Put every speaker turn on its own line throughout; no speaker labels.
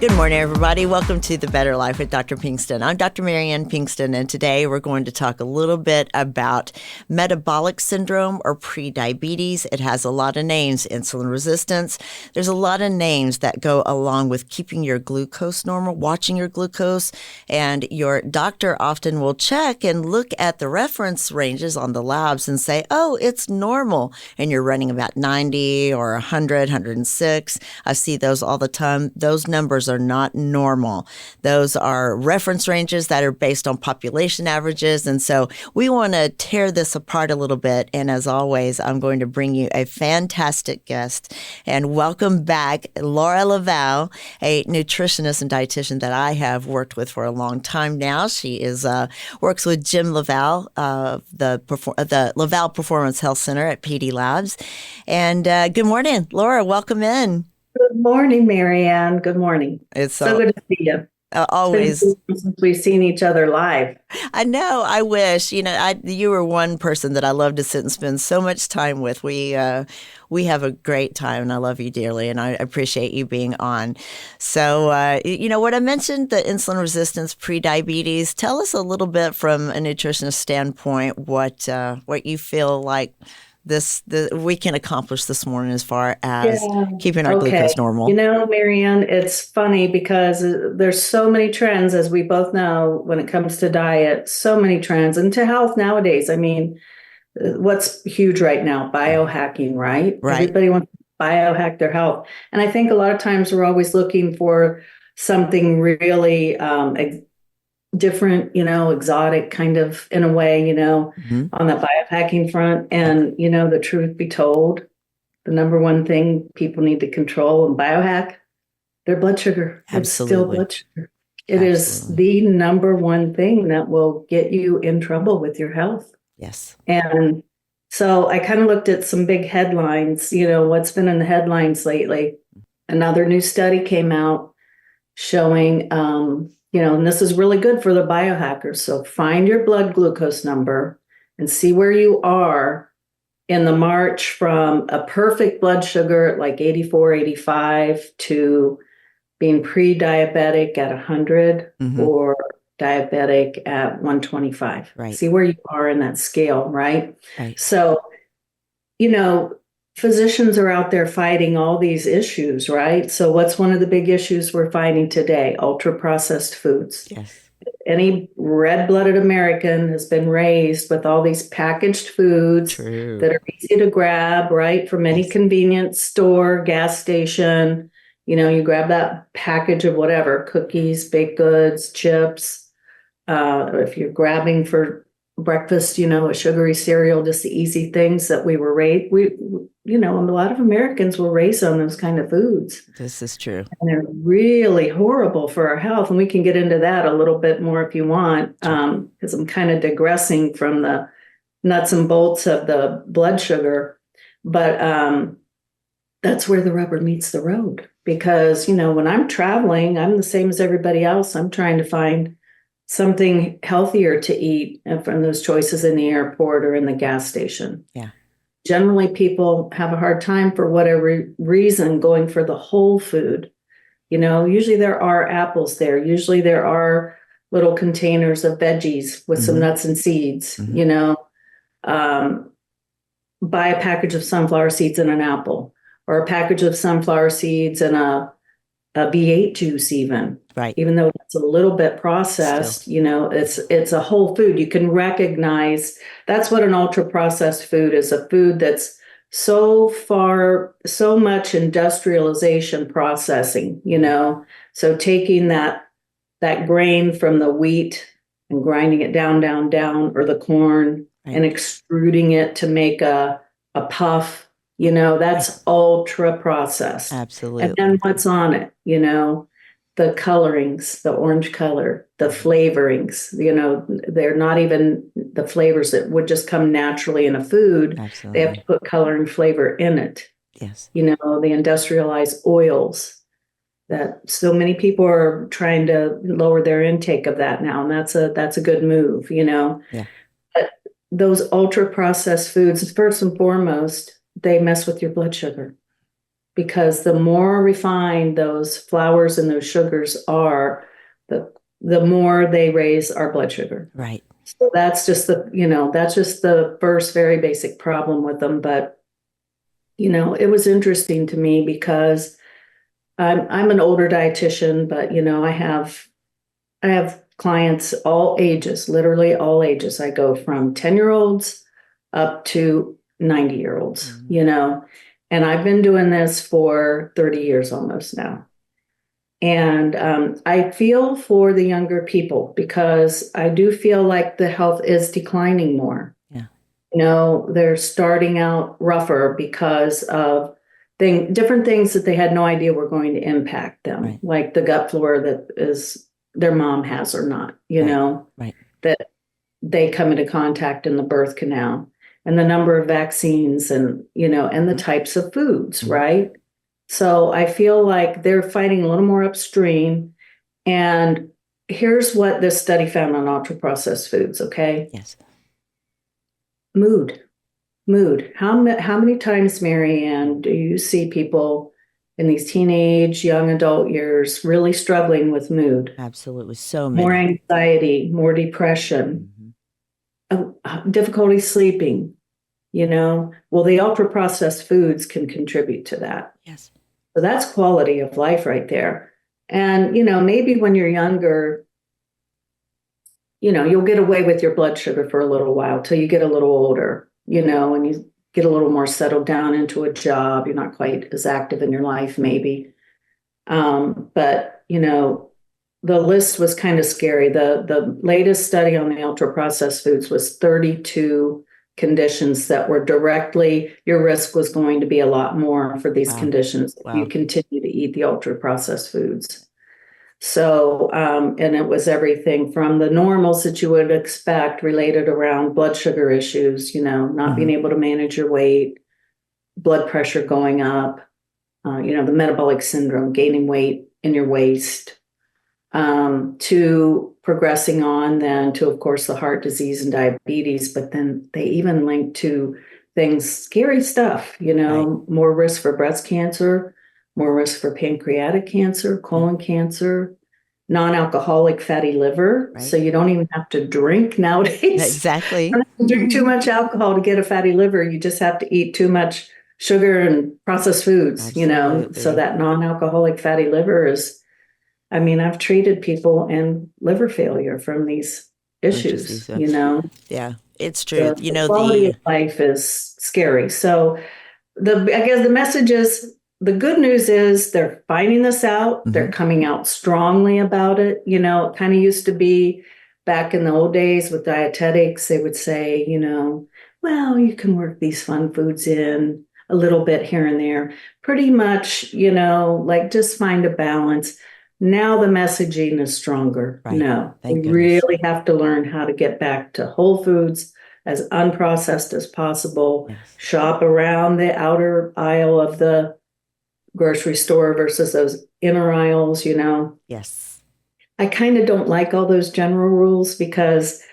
Good morning, everybody. Welcome to The Better Life with Dr. Pinkston. I'm Dr. Marianne Pinkston, and today we're going to talk a little bit about metabolic syndrome or prediabetes. It has a lot of names: insulin resistance. There's a lot of names that go along with keeping your glucose normal, watching your glucose, and your doctor often will check and look at the reference ranges on the labs and say, oh, it's normal, and you're running about 90 or 100, 106. I see those all the time. Those numbers are not normal. Those are reference ranges that are based on population averages. And so we want to tear this apart a little bit. And as always, I'm going to bring you a fantastic guest and welcome back Laura Laval, a nutritionist and dietitian that I have worked with for a long time now. She is works with Jim Laval, the Laval Performance Health Center at PD Labs. And good morning, Laura. Welcome in.
Good morning, Marianne. Good morning.
It's
so good to see you.
Always.
It's been since we've seen each other live.
I know. I wish. You were one person that I love to sit and spend so much time with. We have a great time, and I love you dearly, and I appreciate you being on. So, what I mentioned, the insulin resistance, prediabetes. Tell us a little bit from a nutritionist standpoint what you feel like we can accomplish this morning as far as keeping our glucose normal.
Marianne, it's funny because there's so many trends, as we both know, when it comes to diet, so many trends and to health nowadays. I mean, what's huge right now? Biohacking, right? Everybody wants to biohack their health. And I think a lot of times we're always looking for something really different, exotic kind of in a way, on the biohacking front. And, the truth be told, the number one thing people need to control and biohack, their blood sugar.
Absolutely.
It's still blood sugar. It is the number one thing that will get you in trouble with your health.
Yes.
And so I kind of looked at some big headlines, what's been in the headlines lately. Another new study came out showing, and this is really good for the biohackers. So find your blood glucose number and see where you are in the march from a perfect blood sugar at like 84, 85 to being pre-diabetic at 100 or diabetic at 125.
Right.
See where you are in that scale, right?
Right.
So, physicians are out there fighting all these issues, right? So what's one of the big issues we're fighting today? Ultra-processed foods.
Yes.
Any red-blooded American has been raised with all these packaged foods that are easy to grab, right? From any convenience store, gas station. You grab that package of whatever, cookies, baked goods, chips. If you're grabbing for breakfast, a sugary cereal, just the easy things that we were raised. A lot of Americans were raised on those kind of foods.
This is true.
And they're really horrible for our health. And we can get into that a little bit more if you want, because I'm kind of digressing from the nuts and bolts of the blood sugar. But that's where the rubber meets the road. Because, when I'm traveling, I'm the same as everybody else. I'm trying to find something healthier to eat from those choices in the airport or in the gas station.
Yeah.
Generally, people have a hard time for whatever reason going for the whole food. Usually there are apples there. Usually there are little containers of veggies with some nuts and seeds. Buy a package of sunflower seeds and an apple, or a package of sunflower seeds and a V8 juice even.
Right.
Even though it's a little bit processed, it's a whole food. You can recognize that's what an ultra processed food is, a food that's so much industrialization processing, So taking that grain from the wheat and grinding it down, or the corn and extruding it to make a puff, that's ultra processed.
Absolutely.
And then what's on it, the colorings, the orange color, the flavorings, they're not even the flavors that would just come naturally in a food.
Absolutely.
They have to put color and flavor in it.
Yes.
The industrialized oils that so many people are trying to lower their intake of that now. And that's a good move, Yeah. But those ultra processed foods, first and foremost, they mess with your blood sugar. because the more refined those flours and those sugars are, the more they raise our blood sugar.
Right.
So that's just that's just the first very basic problem with them. But, it was interesting to me because I'm an older dietitian, but, I have clients all ages, literally all ages. I go from 10-year-olds up to 90-year-olds, and I've been doing this for 30 years almost now. And I feel for the younger people because I do feel like the health is declining more.
Yeah.
They're starting out rougher because of different things that they had no idea were going to impact them,
Right.
like the gut flora that is their mom has or not,
Right.
that they come into contact in the birth canal, and the number of vaccines and, and the types of foods, right? So I feel like they're fighting a little more upstream. And here's what this study found on ultra processed foods, okay?
Yes.
Mood. How many times, Marianne, do you see people in these teenage, young adult years really struggling with mood?
Absolutely. So many.
More anxiety, more depression, difficulty sleeping, Well, the ultra processed foods can contribute to that.
Yes.
So that's quality of life right there. And, maybe when you're younger, you'll get away with your blood sugar for a little while till you get a little older, and you get a little more settled down into a job. You're not quite as active in your life, maybe. But, the list was kind of scary. The latest study on the ultra processed foods was 32 conditions that were directly, your risk was going to be a lot more for these conditions if you continue to eat the ultra processed foods. So, and it was everything from the normals that you would expect related around blood sugar issues, not being able to manage your weight, blood pressure going up, the metabolic syndrome, gaining weight in your waist, to progressing on then to, of course, the heart disease and diabetes. But then they even link to things, scary stuff, more risk for breast cancer, more risk for pancreatic cancer, colon cancer, non-alcoholic fatty liver.
Right.
So you don't even have to drink nowadays.
Exactly.
You don't have to drink too much alcohol to get a fatty liver. You just have to eat too much sugar and processed foods,
Absolutely.
So that non-alcoholic fatty liver is, I've treated people in liver failure from these issues,
Yeah, it's true.
The quality of life is scary. So I guess the message is, the good news is they're finding this out. They're coming out strongly about it. It kind of used to be back in the old days with dietetics, they would say, well, you can work these fun foods in a little bit here and there. Pretty much, like just find a balance. Now the messaging is stronger.
Right.
No, we
Thank goodness.
really have to learn how to get back to whole foods as unprocessed as possible.
Yes.
Shop around the outer aisle of the grocery store versus those inner aisles,
Yes.
I kind of don't like all those general rules because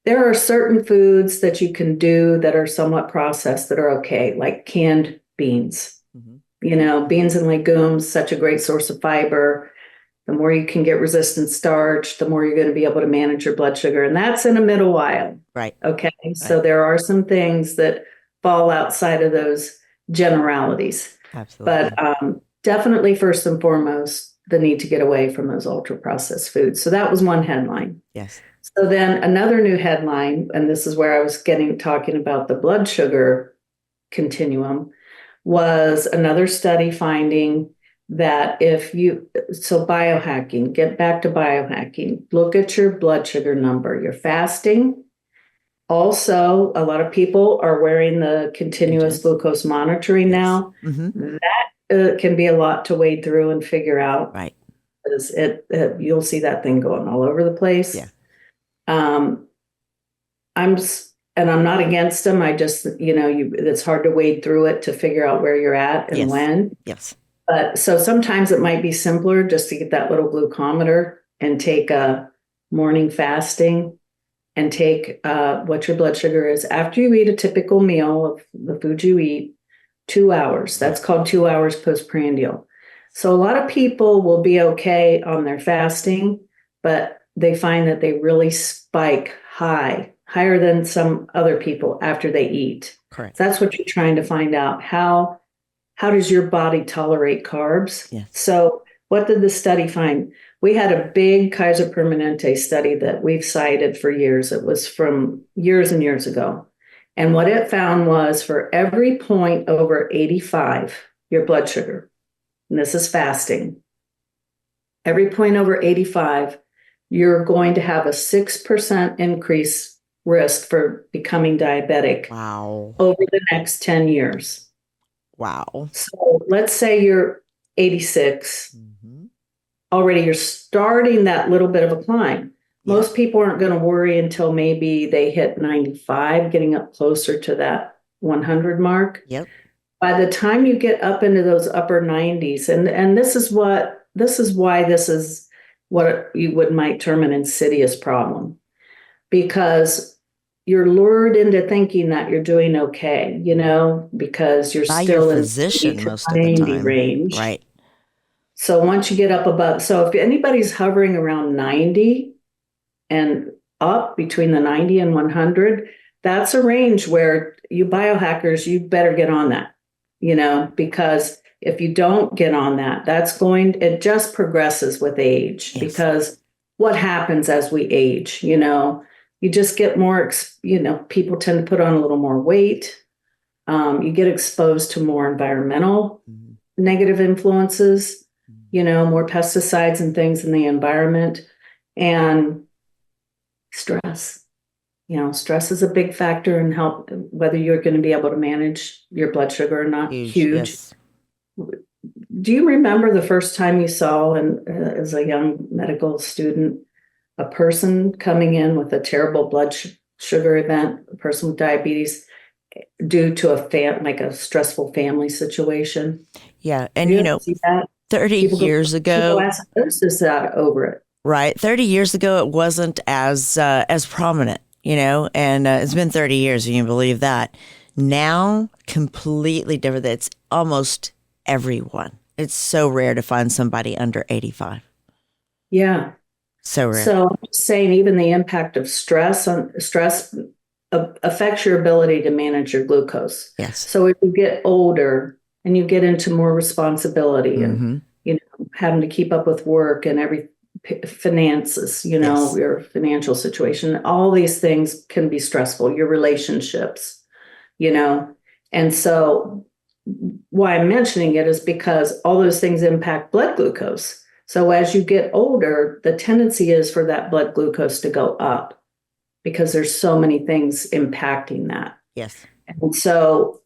there are certain foods that you can do that are somewhat processed that are okay, like canned beans. Beans and legumes, such a great source of fiber. The more you can get resistant starch, the more you're going to be able to manage your blood sugar. And that's in a middle aisle.
Right.
Okay. So there are some things that fall outside of those generalities.
Absolutely.
But definitely, first and foremost, the need to get away from those ultra processed foods. So that was one headline.
Yes.
So then another new headline, and this is where I was talking about the blood sugar continuum, was another study finding that biohacking, get back to biohacking, look at your blood sugar number, your fasting. Also, a lot of people are wearing the continuous glucose monitoring now. That can be a lot to wade through and figure out.
Right.
Because you'll see that thing going all over the place.
Yeah.
I'm not against them. I just, it's hard to wade through it to figure out where you're at and when.
Yes.
But so sometimes it might be simpler just to get that little glucometer and take a morning fasting and take what your blood sugar is after you eat a typical meal of the food you eat. 2 hours. That's called 2 hours postprandial. So a lot of people will be okay on their fasting, but they find that they really spike higher than some other people after they eat.
Correct.
So that's what you're trying to find out. How does your body tolerate carbs?
Yes.
So what did the study find? We had a big Kaiser Permanente study that we've cited for years. It was from years and years ago. And what it found was for every point over 85, your blood sugar, and this is fasting, every point over 85, you're going to have a 6% increase risk for becoming diabetic.
Wow.
Over the next 10 years.
Wow.
So let's say you're 86. Mm-hmm. Already you're starting that little bit of a climb. Yep. Most people aren't going to worry until maybe they hit 95, getting up closer to that 100 mark.
Yep.
By the time you get up into those upper 90s, and this is why this is what you might term an insidious problem, because you're lured into thinking that you're doing okay, because you're
by
still
your
in
physician most of the
90
time.
range.
Right.
So once you get up above, so if anybody's hovering around 90 and up between the 90 and 100, that's a range where you biohackers, you better get on that, because if you don't get on that, it just progresses with age. Yes. Because what happens as we age, you just get more, people tend to put on a little more weight. You get exposed to more environmental negative influences, more pesticides and things in the environment, and stress. Stress is a big factor in whether you're going to be able to manage your blood sugar or not. Huge.
Yes.
Do you remember the first time you saw, as a young medical student, a person coming in with a terrible blood sugar event, a person with diabetes, due to a stressful family situation?
Yeah, and
see that?
30 years ago,
acidosis out over it.
Right, 30 years ago, it wasn't as prominent, and it's been 30 years. You can believe that. Now, completely different. It's almost everyone. It's so rare to find somebody under 85.
Yeah.
So rare.
So I'm just saying, even the impact of stress affects your ability to manage your glucose.
Yes.
So if you get older and you get into more responsibility and, having to keep up with work and finances, yes. Your financial situation, all these things can be stressful, your relationships, and so why I'm mentioning it is because all those things impact blood glucose. So as you get older, the tendency is for that blood glucose to go up because there's so many things impacting that.
Yes.
And so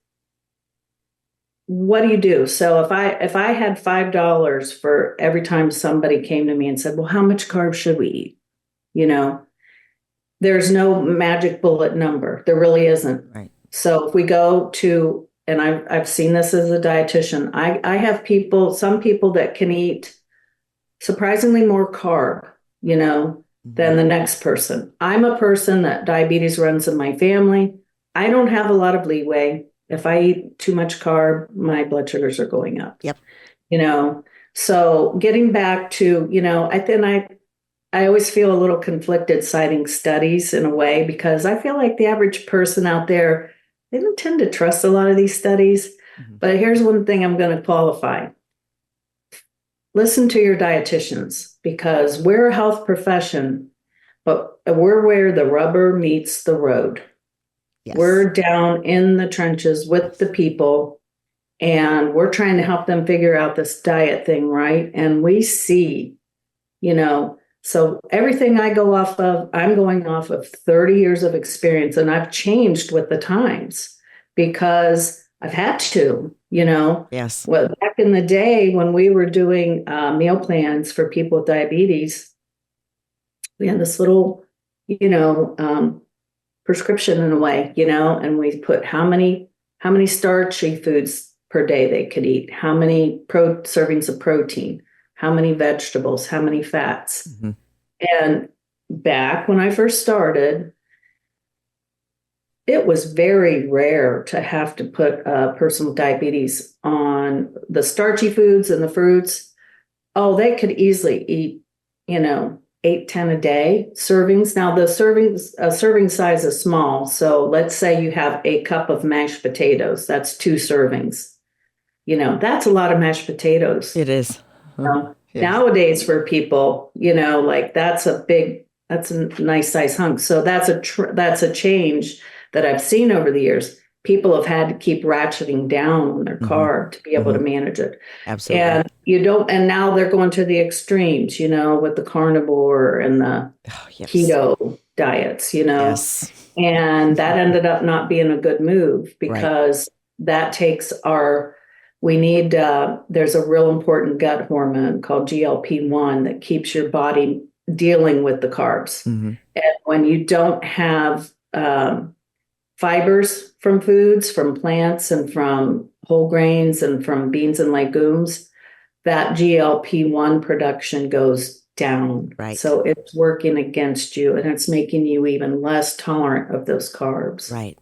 what do you do? So if I had $5 for every time somebody came to me and said, well, how much carbs should we eat? There's no magic bullet number. There really isn't.
Right. So
if we go to, and I've seen this as a dietitian, I have some people that can eat surprisingly more carb, than the next person. I'm a person that diabetes runs in my family. I don't have a lot of leeway. If I eat too much carb, my blood sugars are going up.
Yep.
So getting back to, I always feel a little conflicted citing studies in a way, because I feel like the average person out there, they don't tend to trust a lot of these studies. Mm-hmm. But here's one thing I'm going to qualify. Listen to your dietitians, because we're a health profession, but we're where the rubber meets the road. Yes. We're down in the trenches with the people, and we're trying to help them figure out this diet thing, right? And we see, so everything I go off of, I'm going off of 30 years of experience, and I've changed with the times because I've had to,
Yes.
Well, back in the day when we were doing meal plans for people with diabetes, we had this little, prescription in a way, and we put how many starchy foods per day they could eat, how many servings of protein, how many vegetables, how many fats. Mm-hmm. And back when I first started, it was very rare to have to put a person with diabetes on the starchy foods and the fruits. Oh, they could easily eat, 8, 10 a day servings. Now the serving size is small. So let's say you have a cup of mashed potatoes. That's 2 servings. That's a lot of mashed potatoes.
It is. It is.
Nowadays for people, like that's a nice size hunk. So that's a change that I've seen over the years. People have had to keep ratcheting down on their carb to be able to manage it.
Absolutely.
And now they're going to the extremes, with the carnivore and the keto diets,
Yes.
and that ended up not being a good move because that takes there's a real important gut hormone called GLP-1 that keeps your body dealing with the carbs. And when you don't have fibers from foods, from plants and from whole grains and from beans and legumes, that GLP-1 production goes down.
Right.
So it's working against you and it's making you even less tolerant of those carbs.
Right.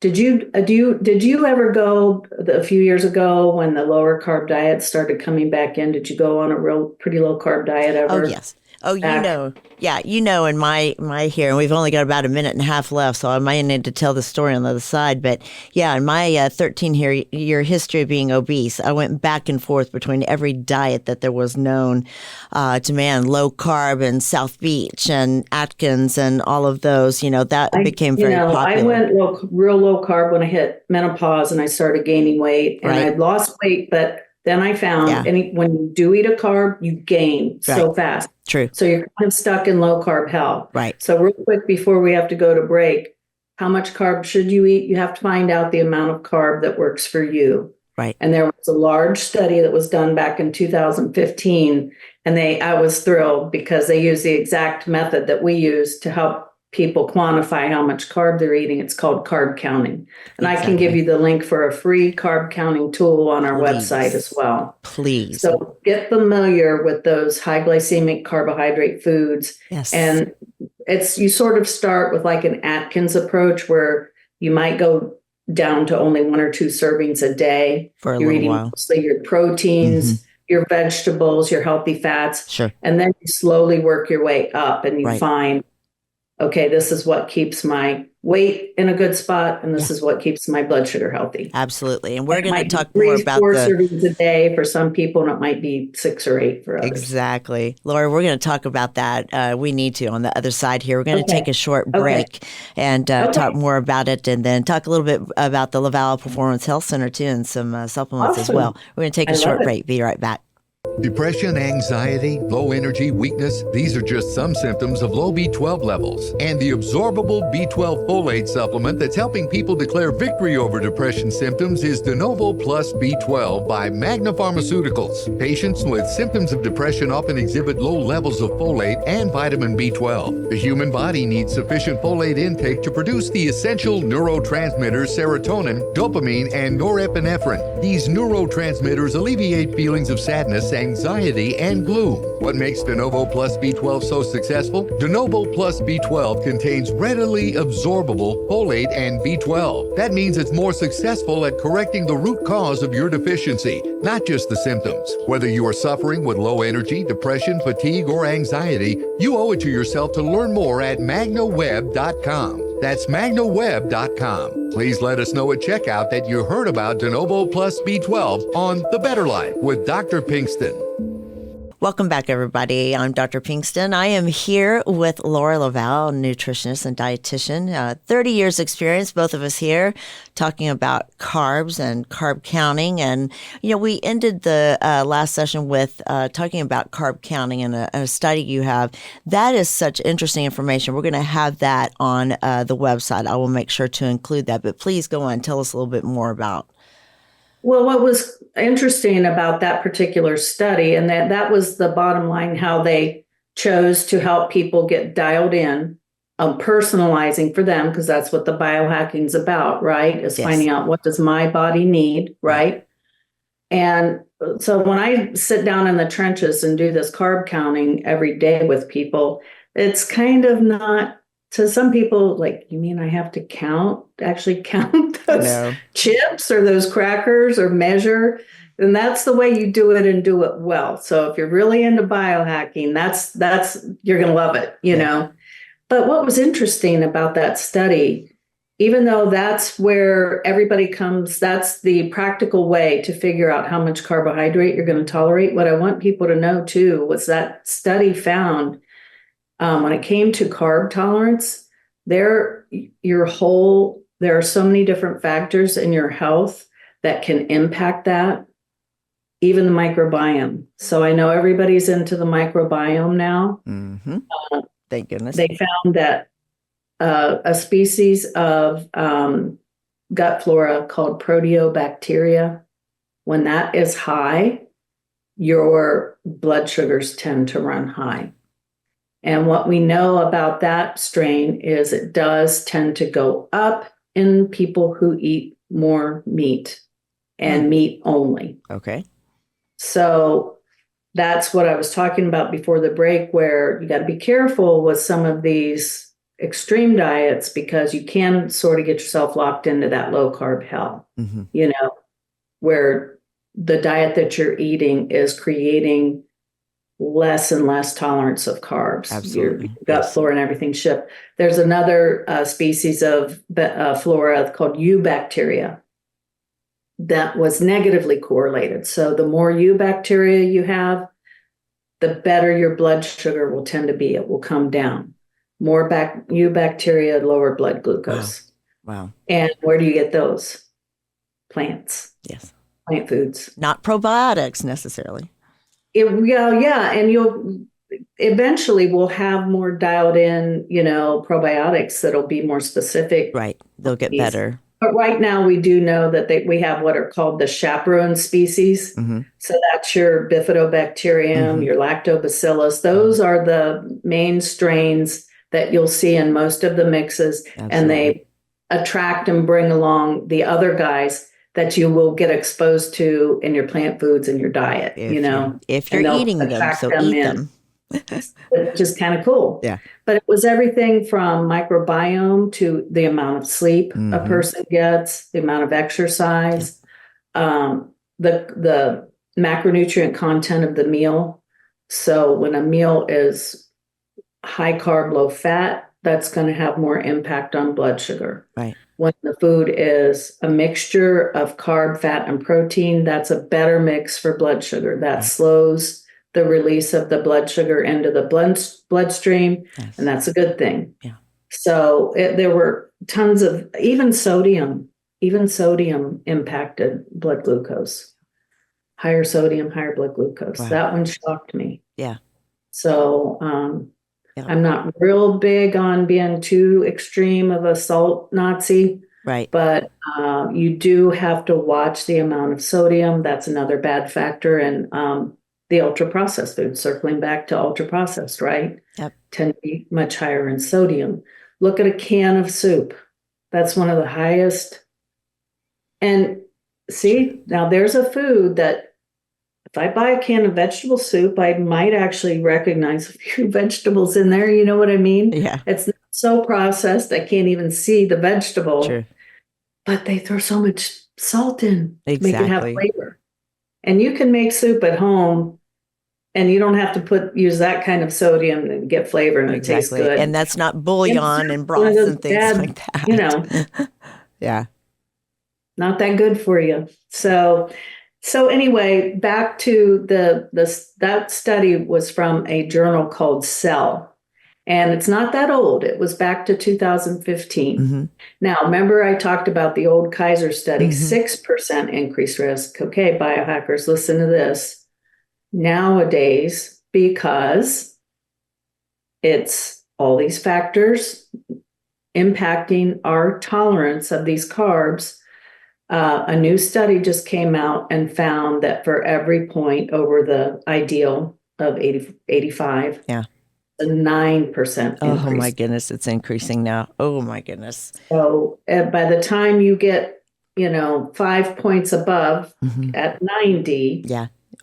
Did you ever go a few years ago when the lower carb diet started coming back in? Did you go on a pretty low carb diet ever?
Oh, yes. Oh, in my here, and we've only got about a minute and a half left, so I might need to tell the story on the other side. But yeah, in my 13-year history of being obese, I went back and forth between every diet that there was known to man, low carb and South Beach and Atkins and all of those. That became very popular.
I went real low carb when I hit menopause and I started gaining weight, and I lost weight, but then I found when you do eat a carb, you gain so fast.
True.
So you're kind of stuck in low carb hell.
Right.
So real quick before we have to go to break, how much carb should you eat? You have to find out the amount of carb that works for you.
Right.
And there was a large study that was done back in 2015, and I was thrilled because they used the exact method that we use to help people quantify how much carb they're eating. It's called carb counting. And I can give you the link for a free carb counting tool on our website as well.
Please.
So get familiar with those high glycemic carbohydrate foods.
Yes.
And you sort of start with like an Atkins approach where you might go down to only 1 or 2 servings a day.
For a
You're
little
eating
while.
mostly your proteins, your vegetables, your healthy fats.
Sure.
And then you slowly work your way up and you find, okay, this is what keeps my weight in a good spot, and this is what keeps my blood sugar healthy.
Absolutely. And we're going to talk
3,
more about
4 servings a day for some people, and it might be 6 or 8 for others.
Exactly. Laura, we're going to talk about that. We need to on the other side here. We're going to take a short break and talk more about it, and then talk a little bit about the Laval Performance Health Center, too, and some supplements as well. We're going to take a short break. Be right back.
Depression, anxiety, low energy, weakness, these are just some symptoms of low B12 levels. And the absorbable B12 folate supplement that's helping people declare victory over depression symptoms is De Novo Plus B12 by Magna Pharmaceuticals. Patients with symptoms of depression often exhibit low levels of folate and vitamin B12. The human body needs sufficient folate intake to produce the essential neurotransmitters serotonin, dopamine, and norepinephrine. These neurotransmitters alleviate feelings of sadness, anxiety, and gloom. What makes De Novo Plus B12 so successful? De Novo Plus B12 contains readily absorbable folate and B12. That means it's more successful at correcting the root cause of your deficiency, not just the symptoms. Whether you are suffering with low energy, depression, fatigue, or anxiety, you owe it to yourself to learn more at magnaweb.com. That's magnaweb.com. Please let us know at checkout that you heard about De Novo Plus B12 on The Better Life with Dr. Pinkston.
Welcome back, everybody. I'm Dr. Pinkston. I am here with Laura Laval, nutritionist and dietitian. 30 years experience, both of us here, talking about carbs and carb counting. And, we ended the last session with talking about carb counting and a study you have. That is such interesting information. We're going to have that on the website. I will make sure to include that. But please go on and tell us a little bit more about.
Well, what was interesting about that particular study, and that was the bottom line, how they chose to help people get dialed in, personalizing for them, because that's what the biohacking is about, right? Is finding out what does my body need, right? And so when I sit down in the trenches and do this carb counting every day with people, it's kind of not to some people, like, you mean I have to actually count those
No.
chips or those crackers or measure? And that's the way you do it and do it well. So if you're really into biohacking, that's you're going to love it, you know. But what was interesting about that study, even though that's where everybody comes, that's the practical way to figure out how much carbohydrate you're going to tolerate. What I want people to know too was that study found when it came to carb tolerance, there are so many different factors in your health that can impact that, even the microbiome. So I know everybody's into the microbiome now.
Mm-hmm. Thank goodness.
They found that a species of gut flora called proteobacteria, when that is high, your blood sugars tend to run high. And what we know about that strain is it does tend to go up in people who eat more meat and meat only.
Okay.
So that's what I was talking about before the break, where you got to be careful with some of these extreme diets because you can sort of get yourself locked into that low carb hell, you know, where the diet that you're eating is creating less and less tolerance of carbs.
Absolutely.
Your gut flora and everything shift. There's another species of flora called eubacteria that was negatively correlated. So the more eubacteria you have, the better your blood sugar will tend to be. It will come down. More eubacteria, lower blood glucose.
Wow.
And where do you get those? Plants.
Yes.
Plant foods.
Not probiotics necessarily.
Yeah. And you'll eventually we'll have more dialed in, you know, probiotics that'll be more specific.
Right. They'll get better.
But right now we do know that we have what are called the chaperone species. So that's your bifidobacterium, your lactobacillus. Those are the main strains that you'll see in most of the mixes.
Absolutely.
And they attract and bring along the other guys that you will get exposed to in your plant foods and your diet,
if you're eating them, so eat them.
Which is kind of cool.
Yeah.
But it was everything from microbiome to the amount of sleep a person gets, the amount of exercise, the macronutrient content of the meal. So when a meal is high carb, low fat, that's going to have more impact on blood sugar.
Right.
When the food is a mixture of carb, fat, and protein, that's a better mix for blood sugar. That slows the release of the blood sugar into the bloodstream, and that's a good thing.
Yeah.
So there were tons of, even sodium impacted blood glucose. Higher sodium, higher blood glucose.
Wow.
That one shocked me.
Yeah.
So I'm not real big on being too extreme of a salt Nazi.
Right.
But you do have to watch the amount of sodium. That's another bad factor. And the ultra-processed foods, circling back to ultra-processed, right?
Yep.
Tend to be much higher in sodium. Look at a can of soup. That's one of the highest. And see, now there's a food that if I buy a can of vegetable soup, I might actually recognize a few vegetables in there. You know what I mean?
Yeah.
It's not so processed, I can't even see the vegetable.
True.
But they throw so much salt in, make it have
Exactly.
flavor. And you can make soup at home and you don't have to use that kind of sodium and get flavor and it tastes good.
And that's not bouillon and broth and things like that.
You know.
Yeah.
Not that good for you. So anyway, back to that study was from a journal called Cell. And it's not that old. It was back to 2015. Now, remember I talked about the old Kaiser study, 6% increased risk. Okay, biohackers, listen to this. Nowadays, because it's all these factors impacting our tolerance of these carbs, a new study just came out and found that for every point over the ideal of 85, a 9% increase.
Oh my goodness, it's increasing now. Oh my goodness.
So by the time you get, 5 points above at 90,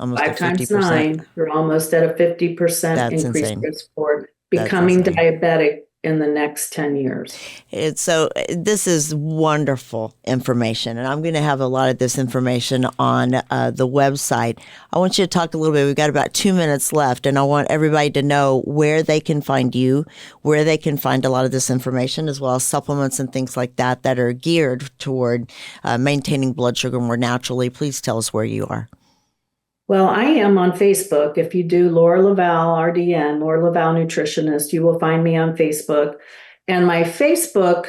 almost
5 times 9, you're almost at a 50% increased risk for becoming diabetic in the next 10 years.
This is wonderful information, and I'm going to have a lot of this information on the website. I want you to talk a little bit. We've got about 2 minutes left, and I want everybody to know where they can find you, where they can find a lot of this information, as well as supplements and things like that that are geared toward maintaining blood sugar more naturally. Please tell us where you are.
Well, I am on Facebook. If you do Laura Laval, RDN, Laura Laval Nutritionist, you will find me on Facebook. And my Facebook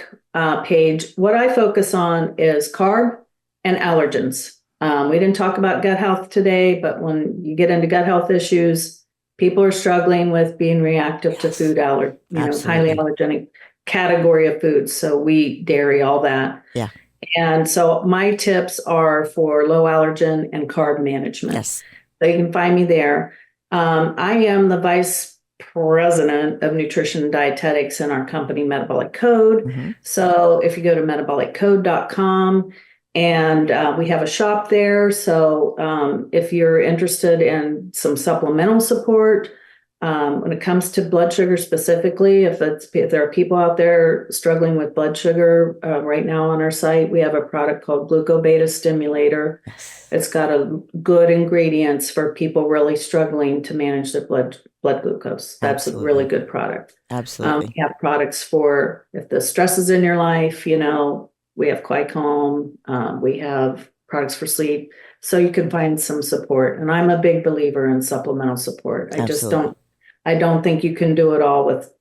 page, what I focus on is carb and allergens. We didn't talk about gut health today, but when you get into gut health issues, people are struggling with being reactive to food highly allergenic category of foods. So wheat, dairy, all that.
Yeah.
And so my tips are for low allergen and carb management.
Yes.
So you can find me there. I am the vice president of nutrition and dietetics in our company, Metabolic Code. Mm-hmm. So if you go to metaboliccode.com, and we have a shop there. So if you're interested in some supplemental support, when it comes to blood sugar specifically, if there are people out there struggling with blood sugar, right now on our site, we have a product called Glucobeta Stimulator.
Yes.
It's got good ingredients for people really struggling to manage their blood glucose. That's Absolutely. A really good product.
Absolutely.
We have products for if the stress is in your life, we have Quicalm. We have products for sleep. So you can find some support. And I'm a big believer in supplemental support. I don't think you can do it all with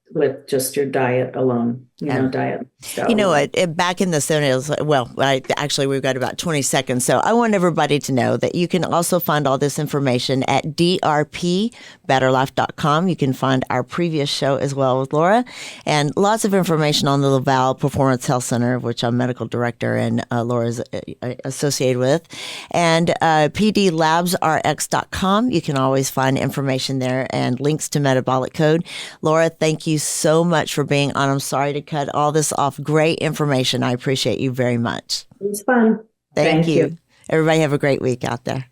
just your diet alone, diet style.
You know what? Back in the 70s, we've got about 20 seconds. So I want everybody to know that you can also find all this information at drpbetterlife.com. You can find our previous show as well with Laura, and lots of information on the Laval Performance Health Center, which I'm medical director and Laura's associated with, and pdlabsrx.com. You can always find information there and links to Metabolic Code. Laura, thank you so much for being on. I'm sorry to cut all this off. Great information. I appreciate you very much.
It's fun.
Thank you. Everybody have a great week out there.